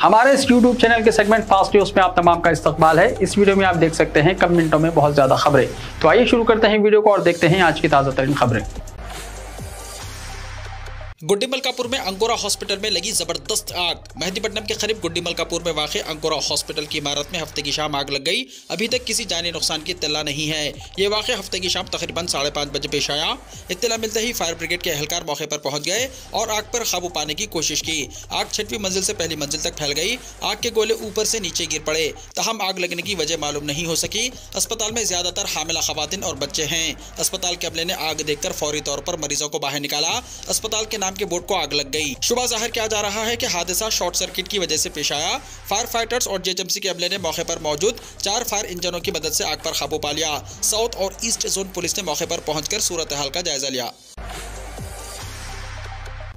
हमारे इस YouTube channel के सेगमेंट फास्ट न्यूज में आप तमाम का इस्तकबाल है। इस वीडियो में आप देख सकते हैं कम मिनटों में बहुत ज्यादा खबरें। तो आइए शुरू करते हैं वीडियो को और देखते हैं आज की ताजा तरीन खबरें। गुड्डी मलकापुर में अंकोरा हॉस्पिटल में लगी जबरदस्त आग। मेहदीपट्टनम के करीब गुड्डी मलकापुर में वाक़ अंकोरा हॉस्पिटल की इमारत में हफ्ते की शाम आग लग गई। अभी तक किसी जानी नुकसान की इत्तला नहीं है। ये वाक़ हफ्ते की शाम तकरीबन 5:30 बजे पेश आया। इत्तला मिलते ही फायर ब्रिगेड के एहलकार मौके पर पहुंच गए और आग पर काबू पाने की कोशिश की। आग 6वीं मंजिल से पहली मंजिल तक फैल गई। आग के गोले ऊपर से नीचे गिर पड़े। तहम आग लगने की वजह मालूम नहीं हो सकी। अस्पताल में ज्यादातर हामिला खवातीन और बच्चे हैं। अस्पताल के अमले ने आग देखकर फौरी तौर पर मरीजों को बाहर निकाला। अस्पताल के नाम के बोर्ड को आग लग गई। शुबा जाहिर किया जा रहा है कि हादसा शॉर्ट सर्किट की वजह से पेश आया। फायर फाइटर्स और जेएचएमसी के अमले ने मौके पर मौजूद 4 फायर इंजनों की मदद से आग पर काबू पा लिया। साउथ और ईस्ट जोन पुलिस ने मौके पर पहुंचकर सूरत हाल का जायजा लिया।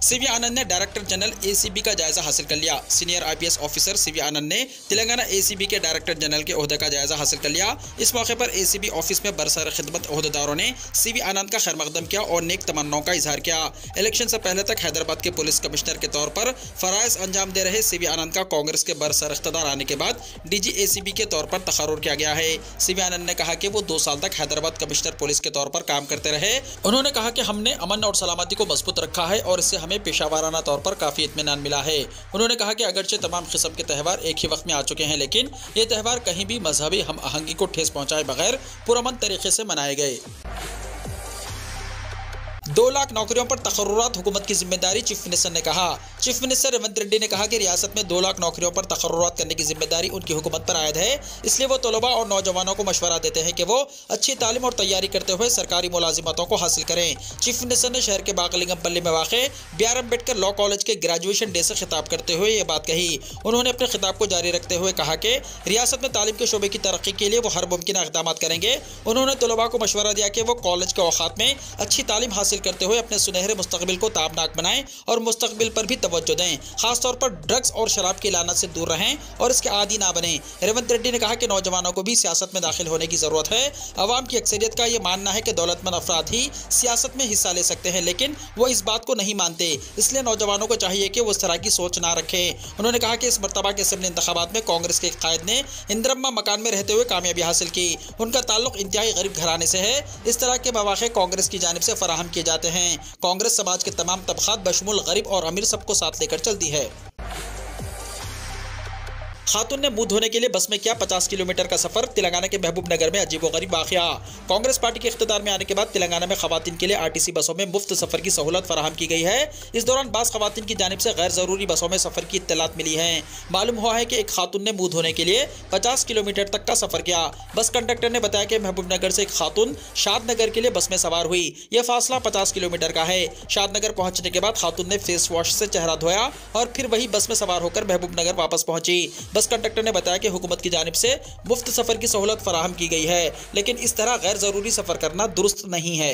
सीवी आनंद ने डायरेक्टर जनरल एसीबी का जायजा हासिल कर लिया। सीनियर आईपीएस ऑफिसर सीवी आनंद ने तेलंगाना एसीबी के डायरेक्टर जनरल के ओहदे का जायजा हासिल कर लिया। इस मौके पर एसीबी ऑफिस में बरसर खिदमत ओहदेदारों ने सीवी आनंद का खैर मकदम किया और नेक तमन्नाओं का इजहार किया। इलेक्शन से पहले तक हैदराबाद के पुलिस कमिश्नर के तौर पर फराइज अंजाम दे रहे सीवी आनंद का कांग्रेस के बरसर इख्तियार आने के बाद डीजी एसीबी के तौर पर तकर्रुर किया गया है। सीवी आनंद ने कहा कि वो 2 साल तक हैदराबाद कमिश्नर पुलिस के तौर पर काम करते रहे। उन्होंने कहा कि हमने अमन और सलामती को मजबूत रखा है और इससे हमें पेशावराना तौर पर काफी इत्मीनान मिला है। उन्होंने कहा कि अगरचे तमाम किस्म के त्यौहार एक ही वक्त में आ चुके हैं, लेकिन ये त्यौहार कहीं भी मजहबी हम आहंगी को ठेस पहुंचाए बगैर पुरअमन तरीके से मनाए गए। 2 लाख नौकरियों पर तकर्रुरात हुकूमत की जिम्मेदारी, चीफ मिनिस्टर ने कहा। चीफ मिनिस्टर रेवंत रेड्डी ने कहा कि रियासत में 2 लाख नौकरियों पर तकर्रुरात करने की जिम्मेदारी उनकी हुकूमत पर आयद है। इसलिए वो तलबा और नौजवानों को मशवरा देते हैं कि वो अच्छी तालीम और तैयारी करते हुए सरकारी मुलाजिमतों को हासिल करें। चीफ मिनिस्टर ने शहर के बागलिंगमपल्ली में वाक़ BR अम्बेडकर लॉ कॉलेज के ग्रेजुएशन डे से खिताब करते हुए ये बात कही। उन्होंने अपने खिताब को जारी रखते हुए कहा कि रियासत में तालीम के शोबे की तरक्की के लिए वो हर मुमकिन इक़दाम करेंगे। उन्होंने तलबा को मशवरा दिया कि वो कॉलेज के औकात में अच्छी तालीम हासिल करते हुए अपने सुनहरे मुस्तकबिल को ताबनाक बनाएं और मुस्तकबिल पर भी तवज्जो दें। खासतौर पर ड्रग्स और शराब की लानत से दूर रहें और इसके आदी ना बने। रेवंत रेड्डी ने कहा कि नौजवानों को भी सियासत में दाखिल होने की जरूरत है। अवाम की अक्सरियत का ये मानना है कि दौलतमंद अफराद ही सियासत में हिस्सा ले सकते हैं, लेकिन वो इस बात को नहीं मानते। इसलिए नौजवानों को चाहिए कि वो इस तरह की सोच ना रखें। उन्होंने कहा कि इस मरतबा के असेंबली इंतखाबात में कांग्रेस के कायद ने इंदिरम्मा मकान में रहते हुए कामयाबी हासिल की। उनका ताल्लुक इंतहाई गरीब घराने से है। इस तरह के मौके कांग्रेस की जानिब से फराहम किए जाते हैं। कांग्रेस समाज के तमाम तबकात बशमूल गरीब और अमीर सबको साथ लेकर चलती है। खातून ने मुंह धोने के लिए बस में किया 50 किलोमीटर का सफर। तेलंगाना के महबूब नगर में अजीबोगरीब वाक़या। कांग्रेस पार्टी के इख्तियार में आने के बाद तेलंगाना में खवातीन के लिए आरटीसी बसों में मुफ्त सफर की सहूलत फराहम की गई है। इस दौरान बास खवातीन की जानिब से गैर जरूरी बसों में सफर की इत्तलात मिली है। मालूम हुआ है कि एक खातून ने मुंह धोने के लिए 50 किलोमीटर तक का सफर किया। बस कंडक्टर ने बताया कि महबूब नगर से एक खातून शादनगर के लिए बस में सवार हुई। यह फासला 50 किलोमीटर का है। शादनगर पहुंचने के बाद खातून ने फेस वॉश से चेहरा धोया और फिर वही बस में सवार होकर महबूब नगर वापस पहुंची। बस कंडक्टर ने बताया कि हुकूमत की जानिब से मुफ्त सफर की सहूलत फराहम की गई है, लेकिन इस तरह गैर जरूरी सफर करना दुरुस्त नहीं है।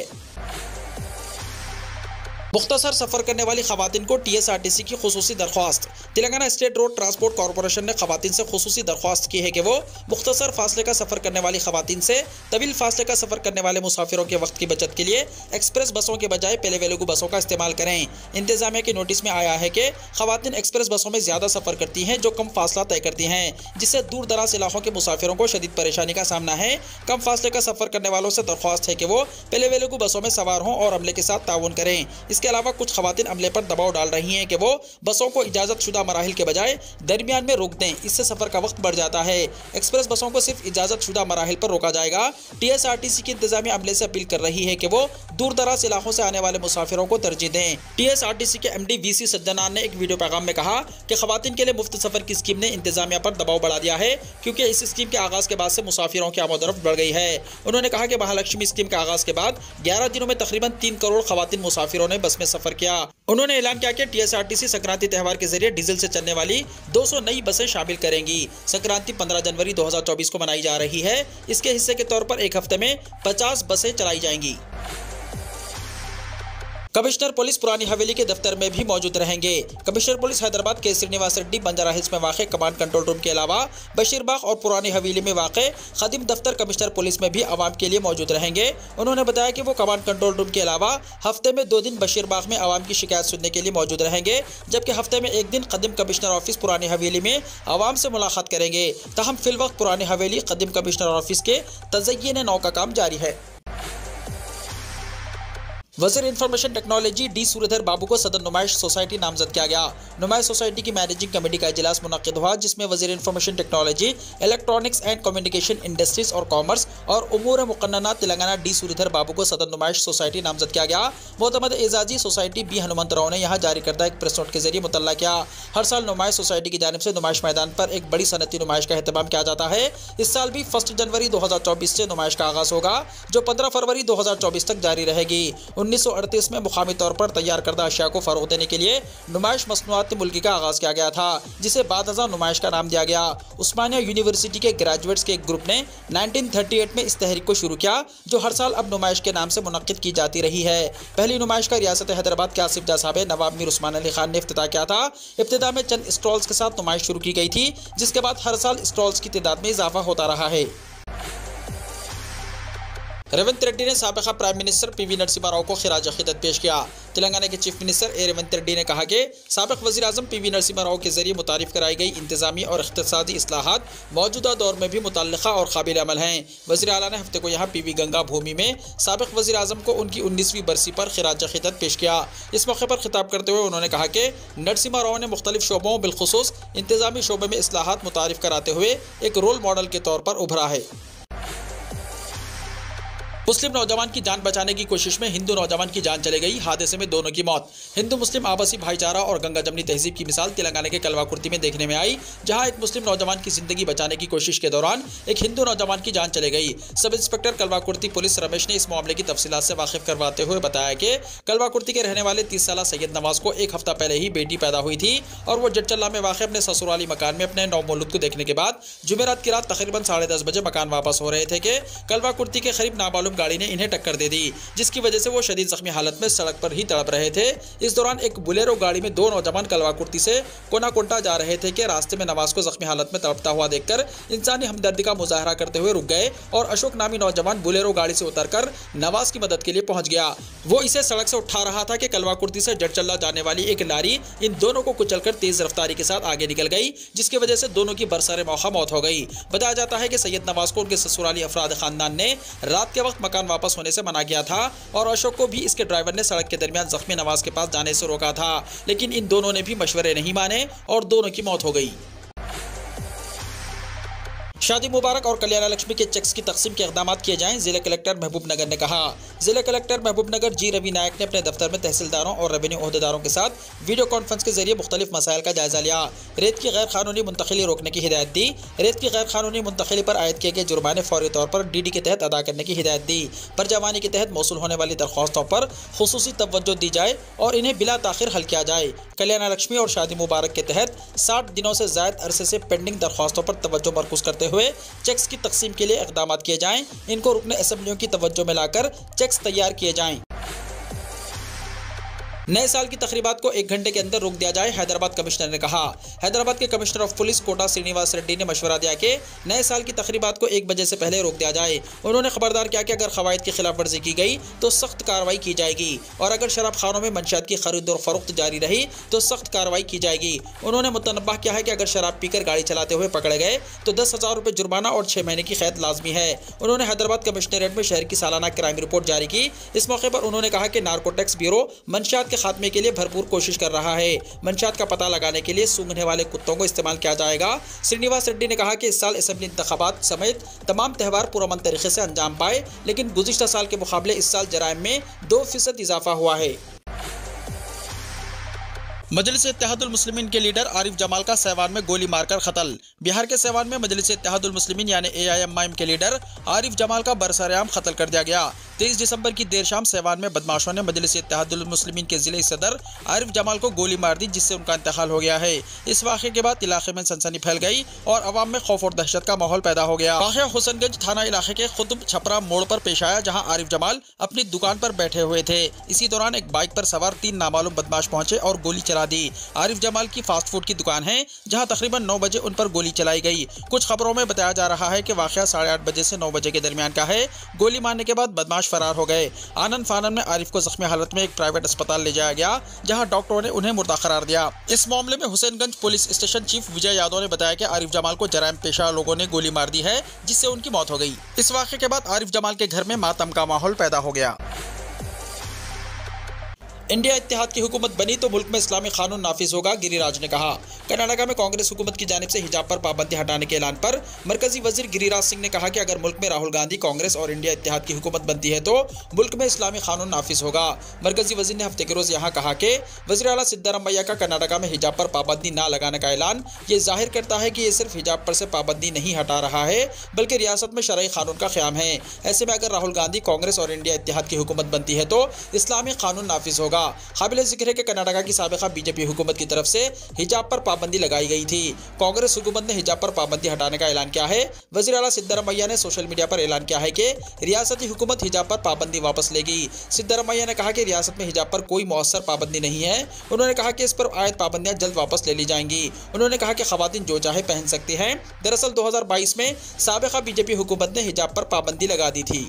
मुख्तसर सफर करने वाली खवातीन को टीएसआरटीसी की खुसूसी दरख्वास्त। Telangana state road transport corporation ने खवातीन से खुसूसी दरख्वास्त की है कि वो मुख्तसर फासले का सफर करने वाली खवातीन से तवील फासले का सफर करने वाले मुसाफिरों के वक्त की बचत के लिए एक्सप्रेस बसों के बजाय पहले वेलुगु बसों का इस्तेमाल करें। इंतजामिया की नोटिस में आया है कि खवातीन एक्सप्रेस बसों में ज्यादा सफर करती हैं जो कम फासला तय करती हैं, जिससे दूर दराज इलाकों के मुसाफिरों को शदीद परेशानी का सामना है। कम फासले का सफर करने वालों से दरख्वास्त है कि वो पहले वेलुगु बसों में सवार हों और अमले के साथ ताउन करें। इसके अलावा कुछ खवातीन अमले पर दबाव डाल रही हैं कि वो बसों को इजाजत शुदा मराहिल के बजाय दरमियान में रोक दें। इससे सफर का वक्त बढ़ जाता है। एक्सप्रेस बसों को सिर्फ इजाजत शुदा मराहिल पर रोका जाएगा। टीएसआरटीसी की इंतजामिया अमले से अपील कर रही है कि वो दूर दराज इलाकों से आने वाले मुसाफिरों को तरजीह दें। टीएसआरटीसी के एमडी वीसी सज्जनान ने एक वीडियो पैगाम में कहा कि खवातीन के लिए मुफ्त सफर की स्कीम ने इंतजामिया पर दबाव बढ़ा दिया है, क्योंकि इस स्कीम के आगाज के बाद से मुसाफिरों की आमदोरफ्त बढ़ गई है। उन्होंने कहा कि महालक्ष्मी स्कीम के आगाज के बाद 11 दिनों में तकरीबन 3 करोड़ खवातीन मुसाफिरों ने बस में सफर किया। उन्होंने ऐलान किया कि टीएसआरटीसी संक्रांति त्यौहार के जरिए डीजल से चलने वाली 200 नई बसें शामिल करेंगी। संक्रांति 15 जनवरी 2024 को मनाई जा रही है। इसके हिस्से के तौर पर एक हफ्ते में 50 बसें चलाई जाएंगी। कमिश्नर पुलिस पुरानी हवेली के दफ्तर में भी मौजूद रहेंगे। कमिश्नर पुलिस हैदराबाद के श्रीनिवास रेड्डी बंजारा हिल्स में वाक़ कमांड कंट्रोल रूम के अलावा बशीरबाग और पुरानी हवेली में वाक़ खदिम दफ्तर कमिश्नर पुलिस में भी आवाम के लिए मौजूद रहेंगे। उन्होंने बताया कि वो कमांड कंट्रोल रूम के अलावा हफ्ते में 2 दिन बशीरबाग में आवाम की शिकायत सुनने के लिए मौजूद रहेंगे, जबकि हफ्ते में 1 दिन खदिम कमिश्नर ऑफिस पुरानी हवेली में आवाम से मुलाकात करेंगे। तहम फिलवक्त पुरानी हवेली खदिम कमिश्नर ऑफिस के तज़य्यीन नौ का काम जारी है। वज़ीर इंफॉर्मेशन टेक्नोलॉजी डी सूर्यधर बाबू को सदर नुमाइश सोसाइटी नामजद किया गया। नुमाइश सोसाइटी की मैनेजिंग कमेटी का इजलास मुनक़िद हुआ, जिसमें वज़ीर information technology, electronics and communication industries और कॉमर्स और उमूर मुक़न्नना तेलंगाना डी सूर्यधर बाबू को सदर नुमाइश सोसाइटी नामजद किया गया। मोतमद एजाजी सोसाइटी बी हनुमंतराव ने यहाँ जारी करदा एक प्रेस नोट के जरिए मुतल्ला किया। हर साल नुमाइश सोसाइटी की जानिब से नुमाइश मैदान पर एक बड़ी सनती नुमाइश का एहतमाम किया जाता है। इस साल भी 1 जनवरी 2024 से नुमाइश का आगाज़ होगा, जो 15 फरवरी 2024 तक जारी रहेगी। 1938 में मुकामी तौर पर तैयार करदा अशिया को फरोग देने के लिए नुमाइश मसनूआत मुल्की का आगाज़ किया गया था, जिसे बाद अज़ां नुमाइश का नाम दिया गया। उस्मानिया यूनिवर्सिटी के ग्रेजुएट्स के एक ग्रुप ने 1938 में इस तहरीक को शुरू किया, जो हर साल अब नुमाइश के नाम से मुनक़्क़िद की जाती रही है। पहली नुमाइश का रियासत हैदराबाद के आसिफ जाह साहब नवाब मीर उस्मान अली खान ने इफ्तिताह किया था। इब्तिदा में चंद स्टॉल्स के साथ नुमाइश शुरू की गई थी, जिसके बाद हर साल स्टॉल्स की तादाद में इजाफा होता रहा है। रेवंत रेड्डी ने साबिक़ा prime minister PV Narasimha Rao को खिराज अक़ीदत पेश किया। तेलंगाना के चीफ मिनिस्टर रेवंत रेड्डी ने कहा कि साबिक़ वज़ीर आज़म पीवी नरसिम्हा राव के जरिए मुतारिफ़ कराई गई इंतज़ामी और इक़्तिसादी इस्लाहात मौजूदा दौर में भी मुतल्लिक़ा और काबिल अमल हैं। वज़ीर आला ने हफ्ते को यहाँ पीवी गंगा भूमि में साबिक़ वज़ीर आज़म को उनकी 19वीं बरसी पर खिराज अक़ीदत पेश किया। इस मौके पर खिताब करते हुए उन्होंने कहा कि नरसिम्हा राव ने मुख्तलिफ़ शोबों बिलखुसूस इंतज़ामी शोबे में इस्लाहात मुतारिफ़ कराते हुए एक रोल मॉडल के तौर पर उभरा है। मुस्लिम नौजवान की जान बचाने की कोशिश में हिंदू नौजवान की जान चली गई, हादसे में दोनों की मौत। हिंदू मुस्लिम आपसी भाईचारा और गंगा जमनी तहजीब की मिसाल तेलंगाना के कलवाकुर्ती में देखने में आई, जहां एक मुस्लिम नौजवान की जिंदगी बचाने की कोशिश के दौरान एक हिंदू नौजवान की जान चली गई। Sub inspector Kalwakurthy police Ramesh ने इस मामले की तफसीलात से वाकिफ करवाते हुए बताया कि कलवाकुर्ती के रहने वाले 30 साला सैयद नवाज को एक हफ्ता पहले ही बेटी पैदा हुई थी और वो जटचल्ला में वाक़ अपने ससुराली मकान में अपने नौमौलूद को देखने के बाद जुमेरात की रात तकरीबन 10:30 बजे मकान वापस हो रहे थे कि कलवाकुर्ती के करीब नामालूम गाड़ी ने इन्हें टक्कर दे दी, जिसकी वजह से वो शदीद जख्मी हालत में सड़क पर ही तड़प रहे थे। इस दौरान एक बुलेरो गाड़ी में 2 नौजवान कलवाकुर्ती से कोनाकोंटा जा रहे थे कि रास्ते में नवाज को जख्मी हालत में तड़पता हुआ देखकर इंसानी हमदर्दी का मुजाहरा करते हुए रुक गए और अशोक नामी नौजवान बुलेरो गाड़ी से उतरकर नवाज की मदद के लिए पहुंच गया। वो इसे सड़क से उठा रहा था कि कलवाकुर्ती से जटचल्ला जाने वाली एक लारी इन दोनों को कुचलकर तेज रफ्तारी के साथ आगे निकल गई, जिसकी वजह से दोनों की बरसरे मौका मौत हो गई। बताया जाता है कि सैयद नवाज को उनके ससुराली अफराद खानदान ने रात के वक्त मकान वापस होने से मना किया था और अशोक को भी इसके ड्राइवर ने सड़क के दरमियान जख्मी नवाज के पास जाने से रोका था, लेकिन इन दोनों ने भी मशवरे नहीं माने और दोनों की मौत हो गई। शादी मुबारक और कल्याण लक्ष्मी के चेक्स की तकसीम के इक़दाम किए जाएं, जिला कलेक्टर महबूब नगर ने कहा। जिला कलेक्टर महबूब नगर जी रवि नायक ने अपने दफ्तर में तहसीलदारों और रेवेन्यू अहदेदारों के साथ वीडियो कॉन्फ्रेंस के जरिए मुख्तलिफ मसाइल का जायजा लिया। रेत की गैर कानूनी मुंतकिली रोकने की हिदायत दी। रेत की गैर कानूनी मुंतकिली पर आयद किए गए जुर्माने फौरी तौर पर DD के तहत अदा करने की हिदायत दी। परजवानी के तहत मौसूल होने वाली दरख्वास्तों पर खुसूसी तवज्जो दी जाए और इन्हें बिला ताखिर हल किया जाए। कल्याण लक्ष्मी और शादी मुबारक के तहत 60 दिनों से ज़ायद अरसे से पेंडिंग दरख्वास्तों पर तवज्जो मरकूज करते हुए चेक्स की तकसीम के लिए इक़दाम किए जाएं। इनको रुकने असेंबलियों की तवज्जो में लाकर चेक्स तैयार किए जाएं। नए साल की तकरीबात को 1 घंटे के अंदर रोक दिया जाए, हैदराबाद कमिश्नर ने कहा। हैदराबाद के commissioner of police Kota Srinivas Reddy ने मशवरा दिया कि नए साल की तकरीबात को 1 बजे से पहले रोक दिया जाए। उन्होंने खबरदार किया कि अगर क़वायद की खिलाफ वर्जी की गई तो सख्त कार्रवाई की जाएगी और अगर शराब खानों में मंशियात की खरीद और फरोख्त जारी रही तो सख्त कार्रवाई की जाएगी। उन्होंने मुतनब्बह किया है कि अगर शराब पीकर गाड़ी चलाते हुए पकड़े गए तो 10,000 रुपये जुर्माना और 6 महीने की कैद लाजमी है। उन्होंने हैदराबाद कमिश्नरेट में शहर की सालाना क्राइम रिपोर्ट जारी की। इस मौके पर उन्होंने कहा कि नार्कोटिक्स ब्यूरो मंशियात के खात्मे के लिए भरपूर कोशिश कर रहा है। मंशियात का पता लगाने के लिए सूंघने वाले कुत्तों को इस्तेमाल किया जाएगा। श्रीनिवास रेड्डी ने कहा कि इस साल असेंबली इंतखाबात समेत तमाम त्यौहार पुरअमन तरीके से अंजाम पाए, लेकिन गुज़िश्ता साल के मुकाबले इस साल जराइम में 2% इजाफा हुआ है। मजलिस इत्तेहादुल मुस्लिमीन के लीडर आरिफ जमाल का सैवान में गोली मारकर कत्ल। बिहार के सैवान में मजलिस इत्तेहादुल मुस्लिमीन यानी AIMIM के लीडर आरिफ जमाल का बरसरेआम कत्ल कर दिया गया। 23 दिसंबर की देर शाम सैवान में बदमाशों ने मजलिस इत्तेहादुल मुस्लिमीन के जिले सदर आरिफ जमाल को गोली मार दी, जिससे उनका इंतकाल हो गया है। इस वाक़े के बाद इलाके में सनसनी फैल गई और अवाम में खौफ और दहशत का माहौल पैदा हो गया। वाक़या हुसैनगंज थाना इलाके के खुतब छपरा मोड़ पर पेश आया, जहां आरिफ जमाल अपनी दुकान पर बैठे हुए थे। इसी दौरान एक बाइक पर सवार 3 नामालूम बदमाश पहुंचे और गोली चला दी। आरिफ जमाल की फास्ट फूड की दुकान है, जहां तकरीबन 9 बजे उन पर गोली चलाई गई। कुछ खबरों में बताया जा रहा है कि वाक़या 8:30 बजे से 9 बजे के दरमियान का है। गोली मारने के बाद बदमाश फरार हो गए। आनन फानन में आरिफ को जख्मी हालत में एक प्राइवेट अस्पताल ले जाया गया, जहां डॉक्टरों ने उन्हें मुर्दा करार दिया। इस मामले में Husainganj police station chief Vijay Yadav ने बताया कि आरिफ जमाल को जराइम पेशा लोगों ने गोली मार दी है, जिससे उनकी मौत हो गई। इस वाक़े के बाद आरिफ जमाल के घर में मातम का माहौल पैदा हो गया। इंडिया इत्तेहाद की हुकूमत बनी तो मुल्क में इस्लामी कानून नाफिज होगा, गिरिराज ने कहा। कर्नाटका में कांग्रेस हुकूमत की जानिब से हिजाब पर पाबंदी हटाने के ऐलान पर मरकजी वजीर गिरिराज सिंह ने कहा कि अगर मुल्क में राहुल गांधी, कांग्रेस और इंडिया इत्तेहाद की हुकूमत बनती है तो मुल्क में इस्लामी कानून नाफिज होगा। मरकजी वजीर ने हफ्ते के रोज यहाँ कहा कि वज़ीर आला सिद्धारमैया का कर्नाटका में हिजाब पर पाबंदी न लगाने का ऐलान ये जाहिर करता है कि ये सिर्फ हिजाब पर से पाबंदी नहीं हटा रहा है, बल्कि रियासत में शरई कानून का क़याम है। ऐसे में अगर राहुल गांधी, कांग्रेस और इंडिया इत्तेहाद की हुकूमत बनती है तो इस्लामी कानून नाफिज होगा। काबिल जिक्र है कि कर्नाटका की साबिका बीजेपी हुकूमत की तरफ से हिजाब पर पाबंदी लगाई गई थी। कांग्रेस हुकूमत ने हिजाब पर पाबंदी हटाने का ऐलान किया है। वज़ीर आला सिद्धारमैया ने सोशल मीडिया पर ऐलान किया है कि रियासती हुकूमत हिजाब पर पाबंदी वापस लेगी। सिद्धारमैया ने कहा कि रियासत में हिजाब पर कोई मौसर पाबंदी नहीं है। उन्होंने कहा कि इस पर आयत पाबंदियां जल्द वापस ले ली जाएंगी। उन्होंने कहा कि खवातीन जो चाहे पहन सकती हैं। दरअसल 2022 में साबिका बीजेपी हुकूमत ने हिजाब पर पाबंदी लगा दी थी।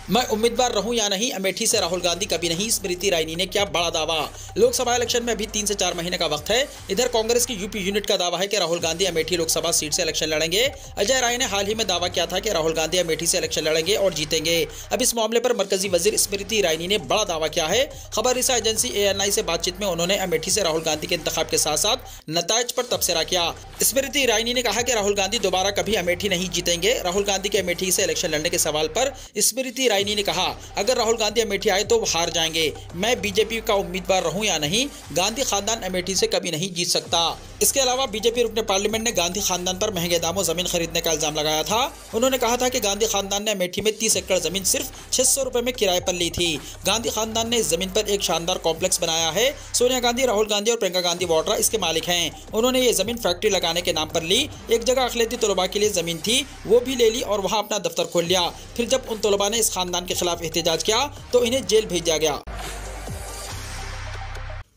मैं उम्मीदवार रहूं या नहीं, अमेठी से राहुल गांधी कभी नहीं, स्मृति ईरानी ने किया बड़ा दावा। लोकसभा इलेक्शन में अभी 3 से 4 महीने का वक्त है। इधर कांग्रेस की यूपी यूनिट का दावा है कि राहुल गांधी अमेठी लोकसभा सीट से इलेक्शन लड़ेंगे। अजय राय ने हाल ही में दावा किया था कि राहुल गांधी अमेठी से इलेक्शन लड़ेंगे और जीतेंगे। अब इस मामले पर मरकजी वजीर स्मृति ईरानी ने बड़ा दावा किया है। खबर रिसा एजेंसी ANI से बातचीत में उन्होंने अमेठी से राहुल गांधी के इंतखाब के साथ साथ नताइज पर तबसरा किया। स्मृति ईरानी ने कहा कि राहुल गांधी दोबारा कभी अमेठी नहीं जीतेंगे। राहुल गांधी के अमेठी से इलेक्शन लड़ने के सवाल पर स्मृति ईरानी ने कहा, अगर राहुल गांधी अमेठी आए तो हार जाएंगे। मैं बीजेपी का उम्मीदवार रहूं या नहीं, गांधी खानदान अमेठी से कभी नहीं जीत सकता। इसके अलावा बीजेपी रुकने पार्लियामेंट ने गांधी खानदान पर महंगे दामों जमीन खरीदने का इल्जाम लगाया था। उन्होंने कहा था कि गांधी खानदान ने अमेठी में 30 एकड़ जमीन सिर्फ 600 रुपए में किराए पर ली थी। गांधी खानदान ने इस जमीन पर एक शानदार कॉम्प्लेक्स बनाया है। सोनिया गांधी, राहुल गांधी और प्रियंका गांधी वाड्रा इसके मालिक हैं। उन्होंने ये जमीन फैक्ट्री लगाने के नाम पर ली। एक जगह अखिलेती तलबा के लिए जमीन थी, वो भी ले ली और वहां अपना दफ्तर खोल लिया। फिर जब उन तलबा ने इस खानदान के खिलाफ एहतजाज किया तो इन्हें जेल भेज दिया गया।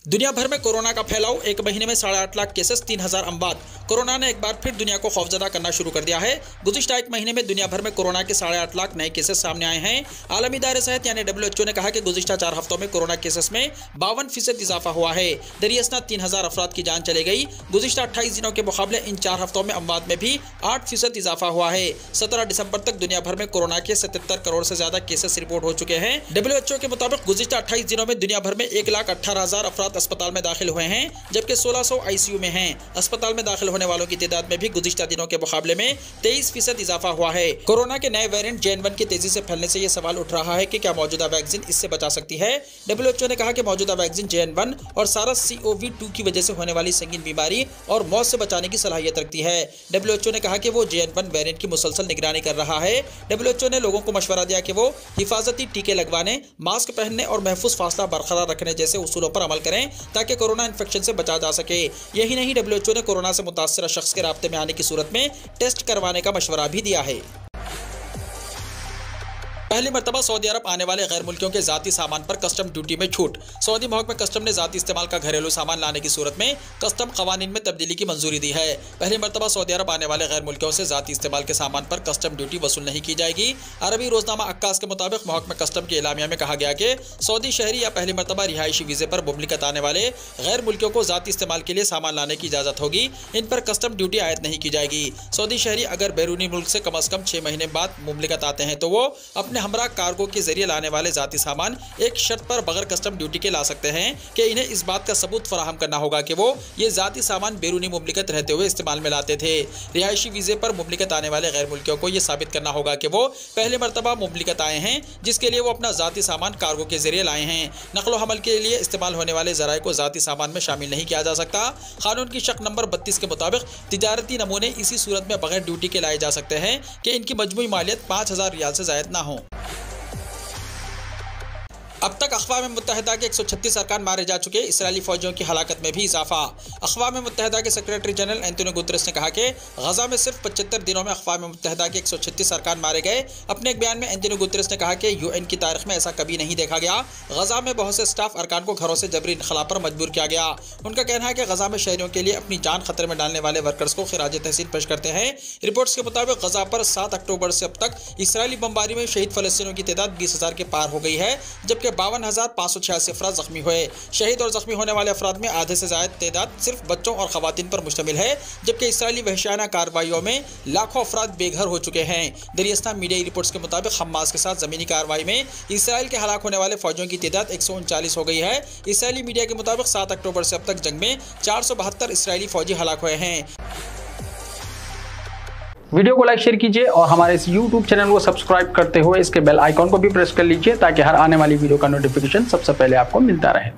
दुनिया भर में कोरोना का फैलाव, एक महीने में 8.5 लाख केसेस, 3000 अमवात। कोरोना ने एक बार फिर दुनिया को खौफजदा करना शुरू कर दिया है। गुज़िश्ता एक महीने में दुनिया भर में कोरोना के 8.5 लाख नए केसेस सामने आए हैं। आलमी इदारे सेहत यानी WHO ने कहा कि गुज़िश्ता 4 हफ्तों में कोरोना केसेस में 52% इजाफा हुआ है। दरियासना 3000 अफराद की जान चली गई। गुज़िश्ता 28 दिनों के मुकाबले इन 4 हफ्तों में अमवात में भी 8% इजाफा हुआ है। 17 दिसंबर तक दुनिया भर में कोरोना के 77 करोड़ से ज्यादा केसेस रिपोर्ट हो चुके हैं। WHO के मुताबिक गुज़िश्ता 28 दिनों में दुनिया भर में 1,18,000 अफराद अस्पताल में दाखिल हुए हैं, जबकि 1600 ICU में हैं। अस्पताल में दाखिल होने वालों की तादाद में भी गुज़िश्ता दिनों के मुकाबले में 23% इजाफा हुआ है। कोरोना के नए वेरिएंट JN.1 के तेजी से फैलने से यह सवाल उठ रहा है कि क्या मौजूदा वैक्सीन इससे बचा सकती है। WHO ने कहा कि मौजूदा वैक्सीन JN.1 और SARS-CoV-2 की वजह से होने वाली संगीन बीमारी और मौत से बचाने की सलाहियत रखती है। WHO ने कहा कि वो JN.1 वेरिएंट की मुसलसल निगरानी कर रहा है। WHO ने लोगों को मशवरा दिया कि वो हिफाजती टीके लगवाने, मास्क पहनने और महफूज फासला बरकरार रखने जैसे उसूलों पर अमल करें ताकि कोरोना इन्फेक्शन से बचा जा सके। यही नहीं, WHO ने कोरोना से मुतासर शख्स के राब्ते में आने की सूरत में टेस्ट करवाने का मशवरा भी दिया है। पहली मरतबा सऊदी अरब आने वाले गैर मुल्कियों के जाती सामान पर कस्टम ड्यूटी में छूट। सऊदी महकमा कस्टम ने जाती इस्तेमाल का घरेलू सामान लाने की सूरत में कस्टम कवानीन में तब्दीली की मंजूरी दी है। पहली मरतबा सऊदी अरब आने वाले गैर मुल्कियों से जाती इस्तेमाल के सामान पर कस्टम ड्यूटी वसूल नहीं की जाएगी। अरबी रोजनामा अक्कास के मुताबिक महकमा कस्टम के एलामिया में कहा गया कि सऊदी शहरी या पहली मरतबा रिहायशी वीजे पर मुमलिकत आने वाले गैर मुल्कियों को जाती इस्तेमाल के लिए सामान लाने की इजाजत होगी। इन पर कस्टम ड्यूटी आयद नहीं की जाएगी। सऊदी शहरी अगर बैरूनी मुल्क से कम 6 महीने बाद मुमलिकत आते हैं तो वो अपने हमरा कार्गो के जरिए लाने वाले जाती सामान एक शर्त पर बगैर कस्टम ड्यूटी के ला सकते हैं कि इन्हें इस बात का सबूत फराहम करना होगा कि वो ये जाती सामान बैरूनी मुमलिकत रहते हुए इस्तेमाल में लाते थे। रिहायशी वीजे पर मुमलिकत आने वाले गैर मुल्कियों को ये साबित करना होगा कि वो पहले मरतबा मुमलिकत आए हैं, जिसके लिए वो अपना जाती सामान कार्गो के जरिए लाए हैं। नकलो हमल के लिए इस्तेमाल होने वाले जराए को जाती सामान में शामिल नहीं किया जा सकता। कानून की शक नंबर 32 के मुताबिक तिजारती नमूने इसी सूरत में बगैर ड्यूटी के लाए जा सकते हैं कि इनकी मजमूई मालियत 5000 रियाल से ज़ायद ना हो। अब तक अक़वाम मुत्तहिदा के 136 अरकान मारे जा चुके इसराइली फौजियों की हलाकत में भी इजाफा। अक़वाम मुत्तहिदा के सेक्रेटरी जनरल एंटोनियो गुतरेस ने कहा कि गजा में सिर्फ 75 दिनों में अक़वाम मुत्तहिदा के 136 अरकान मारे गए। अपने एक बयान में एंटोनियो गुतरेस ने कहा कि यूएन की तारीख में ऐसा कभी नहीं देखा गया। गजा में बहुत से स्टाफ अरकान को घरों से जबरी इनखला पर मजबूर किया गया। उनका कहना है कि गजा में शहरियों के लिए अपनी जान खतरे में डालने वाले वर्कर्स को खिराज तहसीन पेश करते हैं। रिपोर्ट्स के मुताबिक गजा पर 7 अक्टूबर से अब तक इसराइली बमबारी में शहीद फ़लस्तीनियों की तादाद 20,000 के पार हो गई है, जबकि 52,586 अफराद जख्मी हुए। शहीद और जख्मी होने वाले अफराद में आधे से ज़ायद तादाद सिर्फ बच्चों और खवातीन पर मुश्तमिल है, जबकि इसराइली वहशियाना कार्रवाइयों में लाखों अफराद बेघर हो चुके हैं। दरियास्तान मीडिया रिपोर्ट्स के मुताबिक हमास के साथ ज़मीनी कार्रवाई में इसराइल के हलाक होने वाले फौजियों की तादाद 139 हो गई है। इसराइली मीडिया के मुताबिक 7 अक्टूबर से अब तक जंग में 472 इसराइली फौजी हलाक हुए हैं। वीडियो को लाइक शेयर कीजिए और हमारे इस YouTube चैनल को सब्सक्राइब करते हुए इसके बेल आइकॉन को भी प्रेस कर लीजिए ताकि हर आने वाली वीडियो का नोटिफिकेशन सबसे पहले आपको मिलता रहे।